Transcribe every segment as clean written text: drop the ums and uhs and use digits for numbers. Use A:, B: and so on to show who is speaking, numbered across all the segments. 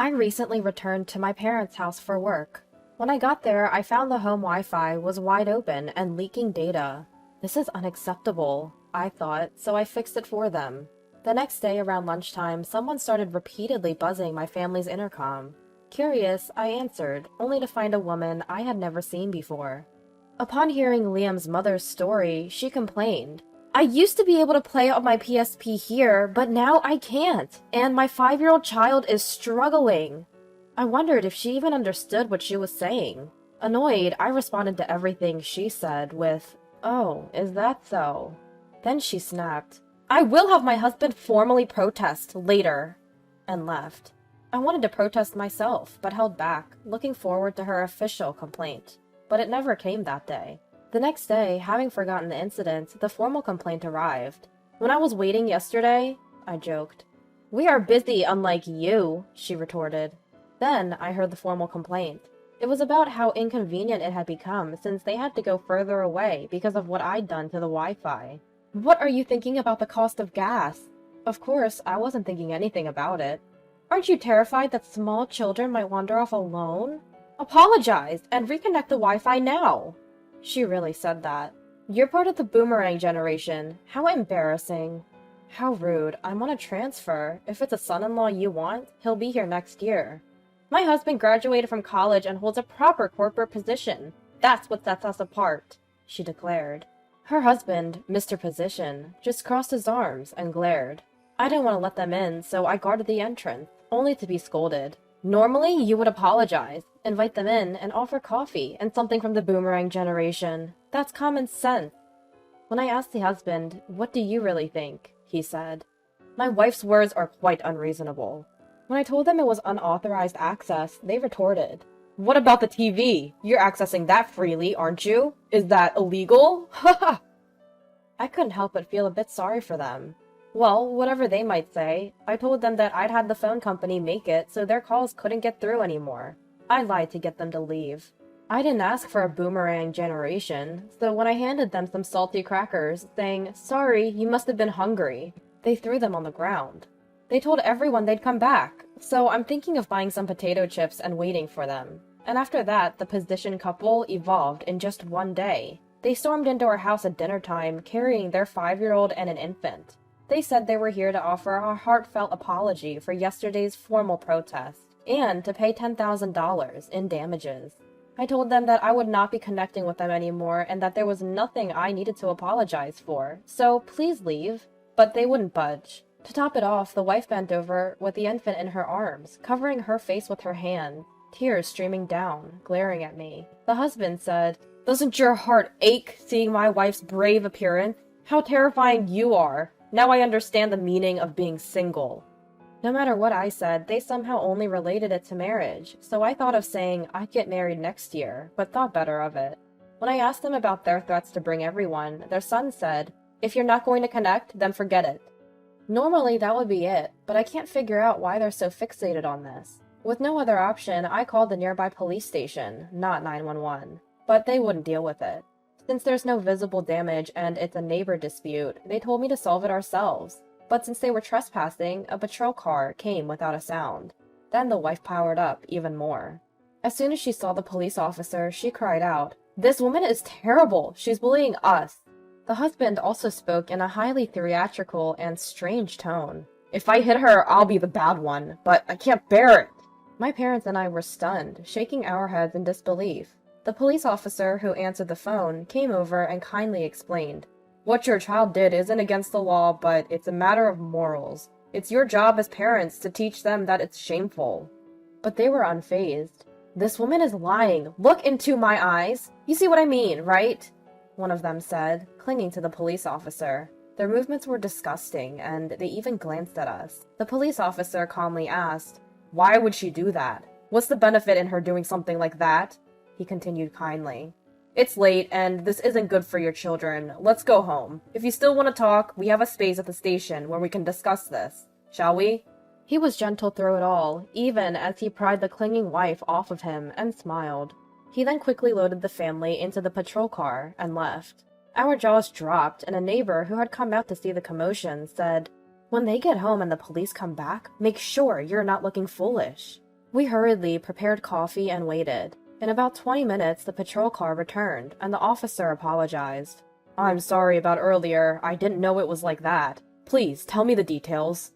A: I recently returned to my parents' house for work. When I got there, I found the home Wi-Fi was wide open and leaking data. This is unacceptable, I thought, so I fixed it for them. The next day around lunchtime, someone started repeatedly buzzing my family's intercom. Curious, I answered, only to find a woman I had never seen before. Upon hearing Liam's mother's story, she complained. I used to be able to play on my PSP here, but now I can't, and my 5-year-old child is struggling. I wondered if she even understood what she was saying. Annoyed, I responded to everything she said with, "Oh, is that so?" Then she snapped, "I will have my husband formally protest later," and left. I wanted to protest myself, but held back, looking forward to her official complaint. But it never came that day. The next day, having forgotten the incident, the formal complaint arrived. "When I was waiting yesterday," I joked. "We are busy, unlike you," she retorted. Then I heard the formal complaint. It was about how inconvenient it had become since they had to go further away because of what I'd done to the Wi-Fi. "What are you thinking about the cost of gas?" Of course, I wasn't thinking anything about it. "Aren't you terrified that small children might wander off alone? Apologize and reconnect the Wi-Fi now." She really said that. "You're part of the boomerang generation. How embarrassing." How rude. I'm on a transfer. If it's a son-in-law you want, he'll be here next year. "My husband graduated from college and holds a proper corporate position. That's what sets us apart," she declared. Her husband, Mr. Position, just crossed his arms and glared. I didn't want to let them in, so I guarded the entrance, only to be scolded. Normally, you would apologize, invite them in, and offer coffee and something from the boomerang generation. That's common sense. When I asked the husband, "What do you really think?" he said, "My wife's words are quite unreasonable." When I told them it was unauthorized access, they retorted, "What about the TV? You're accessing that freely, aren't you? Is that illegal? Haha!" I couldn't help but feel a bit sorry for them. Well, whatever they might say, I told them that I'd had the phone company make it so their calls couldn't get through anymore. I lied to get them to leave. I didn't ask for a boomerang generation, so when I handed them some salty crackers, saying, "Sorry, you must have been hungry," they threw them on the ground. They told everyone they'd come back, so I'm thinking of buying some potato chips and waiting for them. And after that, the Position couple evolved in just one day. They stormed into our house at dinner time, carrying their 5-year-old and an infant. They said they were here to offer a heartfelt apology for yesterday's formal protest, and to pay $10,000 in damages. I told them that I would not be connecting with them anymore and that there was nothing I needed to apologize for, so please leave. But they wouldn't budge. To top it off, the wife bent over with the infant in her arms, covering her face with her hand, tears streaming down, glaring at me. The husband said, "Doesn't your heart ache seeing my wife's brave appearance? How terrifying you are! Now I understand the meaning of being single." No matter what I said, they somehow only related it to marriage, so I thought of saying I'd get married next year, but thought better of it. When I asked them about their threats to bring everyone, their son said, "If you're not going to connect, then forget it." Normally that would be it, but I can't figure out why they're so fixated on this. With no other option, I called the nearby police station, not 911, but they wouldn't deal with it. Since there's no visible damage and it's a neighbor dispute, they told me to solve it ourselves. But since they were trespassing, a patrol car came without a sound. Then the wife powered up even more. As soon as she saw the police officer, she cried out, "This woman is terrible! She's bullying us!" The husband also spoke in a highly theatrical and strange tone. "If I hit her, I'll be the bad one, but I can't bear it!" My parents and I were stunned, shaking our heads in disbelief. The police officer who answered the phone came over and kindly explained, "What your child did isn't against the law, but it's a matter of morals. It's your job as parents to teach them that it's shameful." But they were unfazed. "This woman is lying. Look into my eyes. You see what I mean, right?" one of them said, clinging to the police officer. Their movements were disgusting, and they even glanced at us. The police officer calmly asked, "Why would she do that? What's the benefit in her doing something like that?" He continued kindly, "It's late, and this isn't good for your children. Let's go home. If you still want to talk, we have a space at the station where we can discuss this. Shall we?" He was gentle through it all, even as he pried the clinging wife off of him and smiled. He then quickly loaded the family into the patrol car and left. Our jaws dropped, and a neighbor who had come out to see the commotion said, "When they get home and the police come back, make sure you're not looking foolish." We hurriedly prepared coffee and waited. In about 20 minutes, the patrol car returned, and the officer apologized. "I'm sorry about earlier. I didn't know it was like that. Please, tell me the details."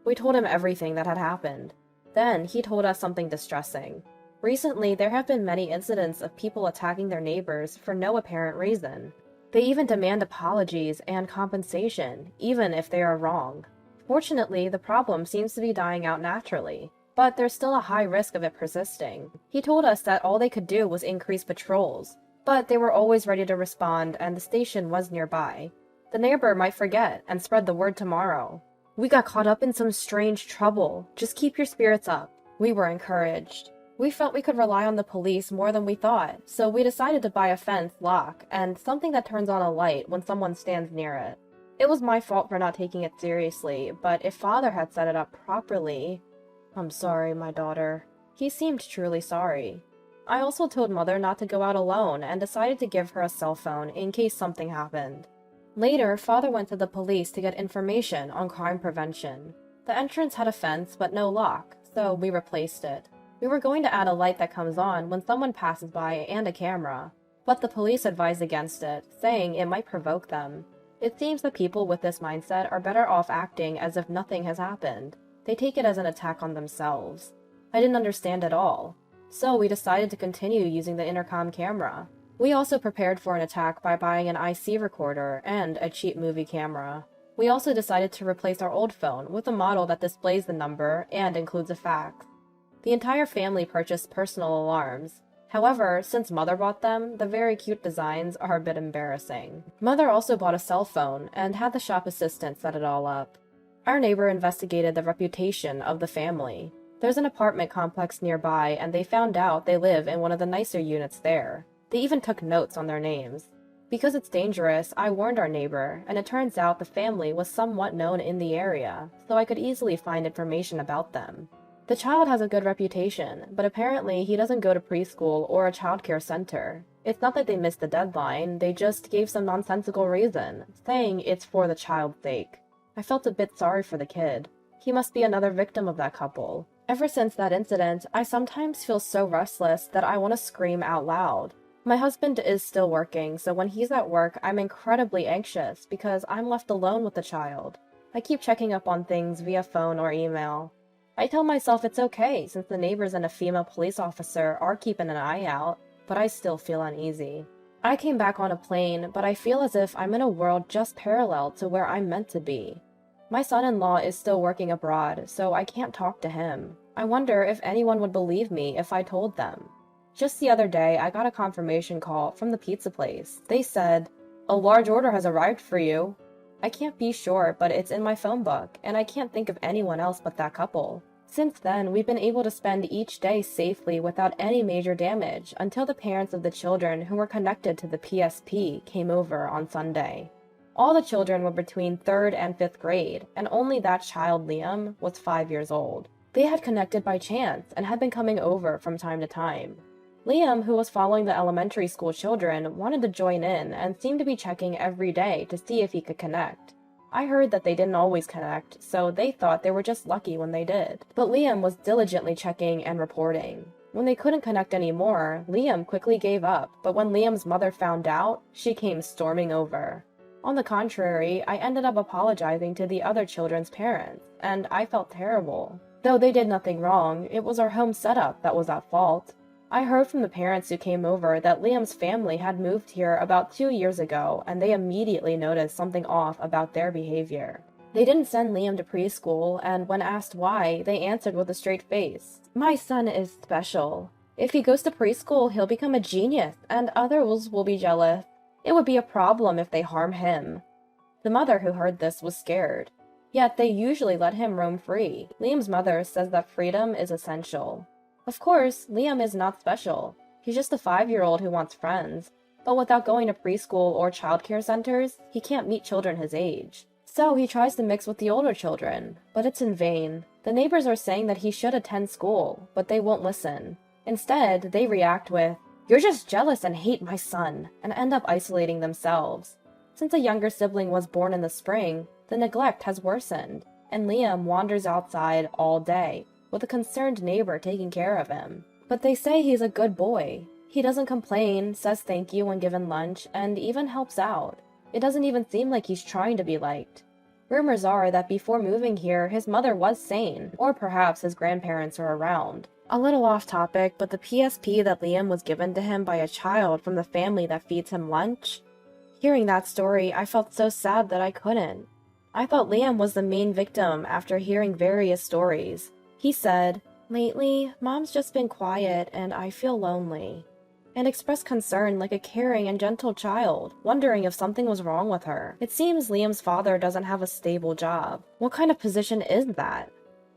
A: We told him everything that had happened. Then, he told us something distressing. Recently, there have been many incidents of people attacking their neighbors for no apparent reason. They even demand apologies and compensation, even if they are wrong. Fortunately, the problem seems to be dying out naturally, but there's still a high risk of it persisting. He told us that all they could do was increase patrols, but they were always ready to respond and the station was nearby. The neighbor might forget and spread the word tomorrow. "We got caught up in some strange trouble. Just keep your spirits up." We were encouraged. We felt we could rely on the police more than we thought, so we decided to buy a fence, lock, and something that turns on a light when someone stands near it. It was my fault for not taking it seriously, but if Father had set it up properly... "I'm sorry, my daughter." He seemed truly sorry. I also told Mother not to go out alone and decided to give her a cell phone in case something happened. Later, Father went to the police to get information on crime prevention. The entrance had a fence but no lock, so we replaced it. We were going to add a light that comes on when someone passes by and a camera, but the police advised against it, saying it might provoke them. It seems that people with this mindset are better off acting as if nothing has happened. They take it as an attack on themselves. I didn't understand at all, so we decided to continue using the intercom camera. We also prepared for an attack by buying an IC recorder and a cheap movie camera. We also decided to replace our old phone with a model that displays the number and includes a fax. The entire family purchased personal alarms. However, since Mother bought them, the very cute designs are a bit embarrassing. Mother also bought a cell phone and had the shop assistant set it all up. Our neighbor investigated the reputation of the family. There's an apartment complex nearby and they found out they live in one of the nicer units there. They even took notes on their names. Because it's dangerous, I warned our neighbor, and it turns out the family was somewhat known in the area, so I could easily find information about them. The child has a good reputation, but apparently he doesn't go to preschool or a childcare center. It's not that they missed the deadline, they just gave some nonsensical reason, saying it's for the child's sake. I felt a bit sorry for the kid. He must be another victim of that couple. Ever since that incident, I sometimes feel so restless that I want to scream out loud. My husband is still working, so when he's at work, I'm incredibly anxious because I'm left alone with the child. I keep checking up on things via phone or email. I tell myself it's okay since the neighbors and a female police officer are keeping an eye out, but I still feel uneasy. I came back on a plane, but I feel as if I'm in a world just parallel to where I'm meant to be. My son-in-law is still working abroad, so I can't talk to him. I wonder if anyone would believe me if I told them. Just the other day, I got a confirmation call from the pizza place. They said, "A large order has arrived for you." I can't be sure, but it's in my phone book, and I can't think of anyone else but that couple. Since then, we've been able to spend each day safely without any major damage until the parents of the children who were connected to the PSP came over on Sunday. All the children were between 3rd and 5th grade, and only that child, Liam, was 5 years old. They had connected by chance and had been coming over from time to time. Liam, who was following the elementary school children, wanted to join in and seemed to be checking every day to see if he could connect. I heard that they didn't always connect, so they thought they were just lucky when they did. But Liam was diligently checking and reporting. When they couldn't connect anymore, Liam quickly gave up, but when Liam's mother found out, she came storming over. On the contrary, I ended up apologizing to the other children's parents, and I felt terrible. Though they did nothing wrong, it was our home setup that was at fault. I heard from the parents who came over that Liam's family had moved here about 2 years ago, and they immediately noticed something off about their behavior. They didn't send Liam to preschool, and when asked why, they answered with a straight face, "My son is special. If he goes to preschool, he'll become a genius, and others will be jealous. It would be a problem if they harm him." The mother who heard this was scared. Yet they usually let him roam free. Liam's mother says that freedom is essential. Of course, Liam is not special. He's just a 5-year-old who wants friends. But without going to preschool or childcare centers, he can't meet children his age. So he tries to mix with the older children, but it's in vain. The neighbors are saying that he should attend school, but they won't listen. Instead, they react with, "You're just jealous and hate my son," and end up isolating themselves. Since a younger sibling was born in the spring, the neglect has worsened, and Liam wanders outside all day. with a concerned neighbor taking care of him. But they say he's a good boy. He doesn't complain, says thank you when given lunch, and even helps out. It doesn't even seem like he's trying to be liked. Rumors are that before moving here, his mother was sane, or perhaps his grandparents are around. A little off topic, but the PSP that Liam was given to him by a child from the family that feeds him lunch? Hearing that story, I felt so sad that I couldn't. I thought Liam was the main victim after hearing various stories. He said, "Lately, Mom's just been quiet and I feel lonely," and expressed concern like a caring and gentle child, wondering if something was wrong with her. It seems Liam's father doesn't have a stable job. What kind of position is that?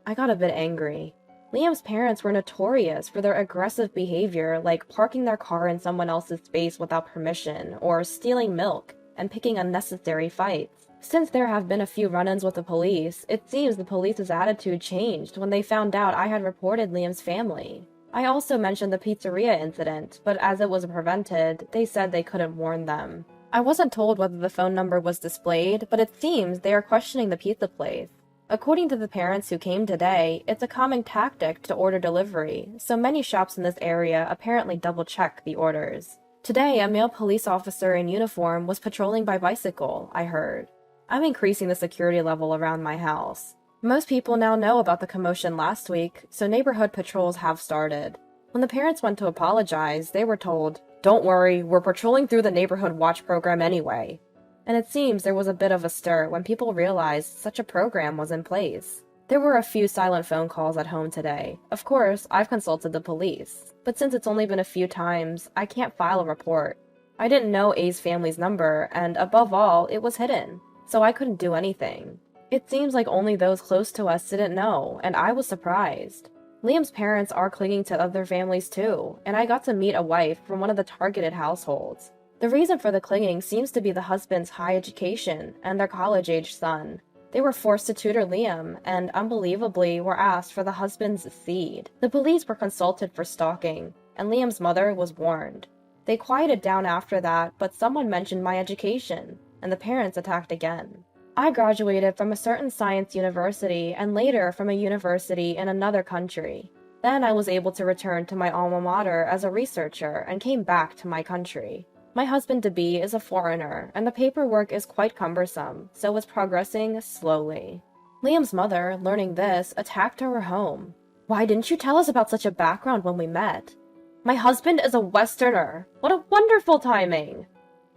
A: I got a bit angry. Liam's parents were notorious for their aggressive behavior, like parking their car in someone else's space without permission, or stealing milk, and picking unnecessary fights. Since there have been a few run-ins with the police, it seems the police's attitude changed when they found out I had reported Liam's family. I also mentioned the pizzeria incident, but as it was prevented, they said they couldn't warn them. I wasn't told whether the phone number was displayed, but it seems they are questioning the pizza place. According to the parents who came today, it's a common tactic to order delivery, so many shops in this area apparently double-check the orders. Today, a male police officer in uniform was patrolling by bicycle, I heard. I'm increasing the security level around my house. Most people now know about the commotion last week, so neighborhood patrols have started. When the parents went to apologize, they were told, "Don't worry, we're patrolling through the neighborhood watch program anyway." And it seems there was a bit of a stir when people realized such a program was in place. There were a few silent phone calls at home today. Of course, I've consulted the police, but since it's only been a few times, I can't file a report. I didn't know A's family's number, and above all, it was hidden, so I couldn't do anything. It seems like only those close to us didn't know, and I was surprised. Liam's parents are clinging to other families too, and I got to meet a wife from one of the targeted households. The reason for the clinging seems to be the husband's high education and their college-age son. They were forced to tutor Liam, and unbelievably were asked for the husband's seed. The police were consulted for stalking, and Liam's mother was warned. They quieted down after that, but someone mentioned my education, and the parents attacked again. I graduated from a certain science university and later from a university in another country. Then I was able to return to my alma mater as a researcher and came back to my country. My husband-to-be is a foreigner, and the paperwork is quite cumbersome, so it's progressing slowly. Liam's mother, learning this, attacked our home. "Why didn't you tell us about such a background when we met? My husband is a Westerner. What a wonderful timing!"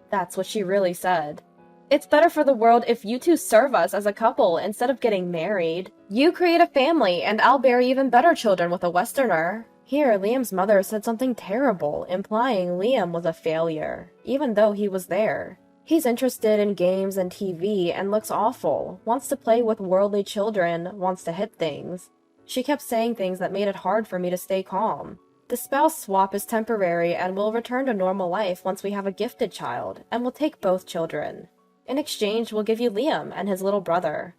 A: That's what she really said. "It's better for the world if you two serve us as a couple instead of getting married. You create a family, and I'll bear even better children with a Westerner." Here, Liam's mother said something terrible, implying Liam was a failure, even though he was there. He's interested in games and TV and looks awful, wants to play with worldly children, wants to hit things. She kept saying things that made it hard for me to stay calm. The spouse swap is temporary and will return to normal life once we have a gifted child, and we'll take both children. In exchange, we'll give you Liam and his little brother.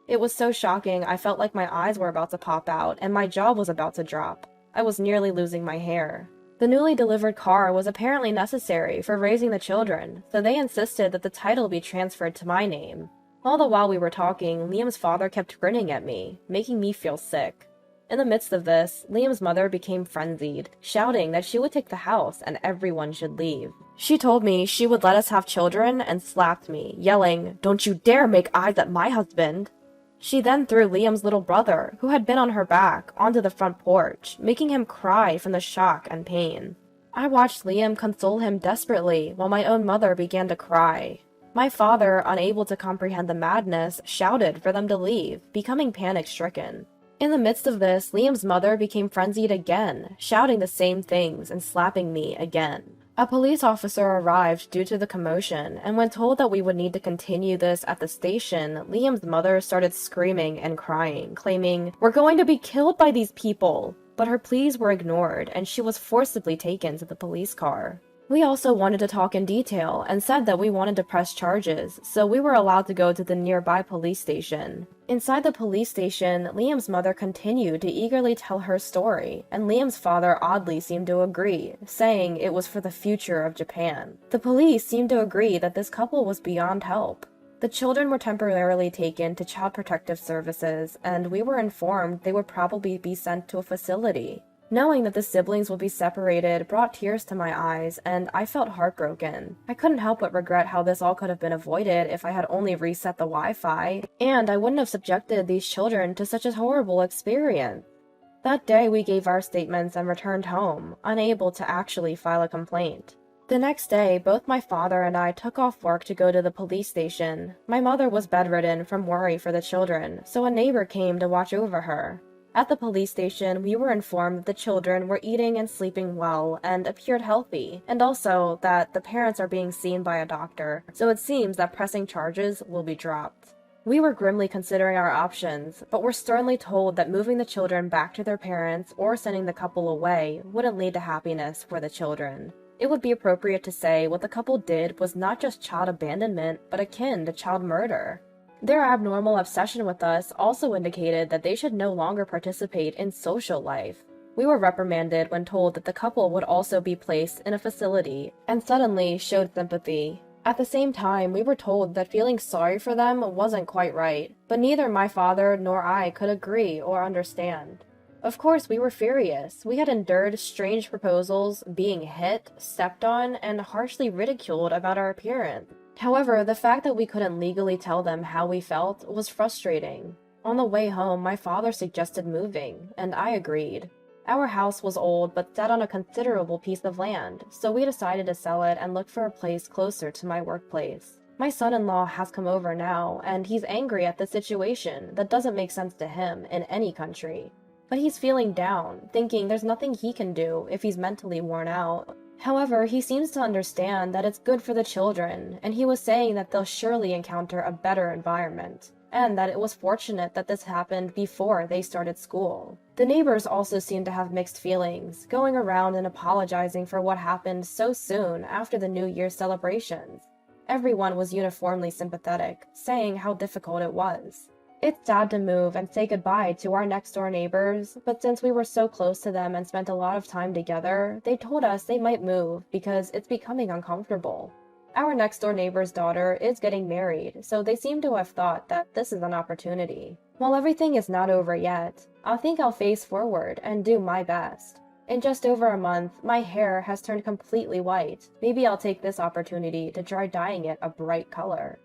A: It was so shocking I felt like my eyes were about to pop out and my jaw was about to drop. I was nearly losing my hair. The newly delivered car was apparently necessary for raising the children, so they insisted that the title be transferred to my name. All the while we were talking, Liam's father kept grinning at me, making me feel sick. In the midst of this, Liam's mother became frenzied, shouting that she would take the house and everyone should leave. She told me she would let us have children and slapped me, yelling, "Don't you dare make eyes at my husband!" She then threw Liam's little brother, who had been on her back, onto the front porch, making him cry from the shock and pain. I watched Liam console him desperately while my own mother began to cry. My father, unable to comprehend the madness, shouted for them to leave, becoming panic-stricken. In the midst of this, Liam's mother became frenzied again, shouting the same things and slapping me again. A police officer arrived due to the commotion, and when told that we would need to continue this at the station, Liam's mother started screaming and crying, claiming, "We're going to be killed by these people!" But her pleas were ignored, and she was forcibly taken to the police car. We also wanted to talk in detail, and said that we wanted to press charges, so we were allowed to go to the nearby police station. Inside the police station, Liam's mother continued to eagerly tell her story, and Liam's father oddly seemed to agree, saying it was for the future of Japan. The police seemed to agree that this couple was beyond help. The children were temporarily taken to Child Protective Services, and we were informed they would probably be sent to a facility. Knowing that the siblings would be separated brought tears to my eyes, and I felt heartbroken. I couldn't help but regret how this all could have been avoided if I had only reset the Wi-Fi, and I wouldn't have subjected these children to such a horrible experience. That day we gave our statements and returned home, unable to actually file a complaint. The next day, both my father and I took off work to go to the police station. My mother was bedridden from worry for the children, so a neighbor came to watch over her. At the police station, we were informed that the children were eating and sleeping well and appeared healthy, and also that the parents are being seen by a doctor, so it seems that pressing charges will be dropped. We were grimly considering our options, but were sternly told that moving the children back to their parents or sending the couple away wouldn't lead to happiness for the children. It would be appropriate to say what the couple did was not just child abandonment, but akin to child murder. Their abnormal obsession with us also indicated that they should no longer participate in social life. We were reprimanded when told that the couple would also be placed in a facility, and suddenly showed sympathy. At the same time, we were told that feeling sorry for them wasn't quite right, but neither my father nor I could agree or understand. Of course, we were furious. We had endured strange proposals, being hit, stepped on, and harshly ridiculed about our appearance. However, the fact that we couldn't legally tell them how we felt was frustrating. On the way home, my father suggested moving, and I agreed. Our house was old but sat on a considerable piece of land, so we decided to sell it and look for a place closer to my workplace. My son-in-law has come over now, and he's angry at the situation that doesn't make sense to him in any country. But he's feeling down, thinking there's nothing he can do if he's mentally worn out. However, he seems to understand that it's good for the children, and he was saying that they'll surely encounter a better environment, and that it was fortunate that this happened before they started school. The neighbors also seemed to have mixed feelings, going around and apologizing for what happened so soon after the New Year's celebrations. Everyone was uniformly sympathetic, saying how difficult it was. It's sad to move and say goodbye to our next-door neighbors, but since we were so close to them and spent a lot of time together, they told us they might move because it's becoming uncomfortable. Our next-door neighbor's daughter is getting married, so they seem to have thought that this is an opportunity. While everything is not over yet, I think I'll face forward and do my best. In just over a month, my hair has turned completely white. Maybe I'll take this opportunity to try dyeing it a bright color.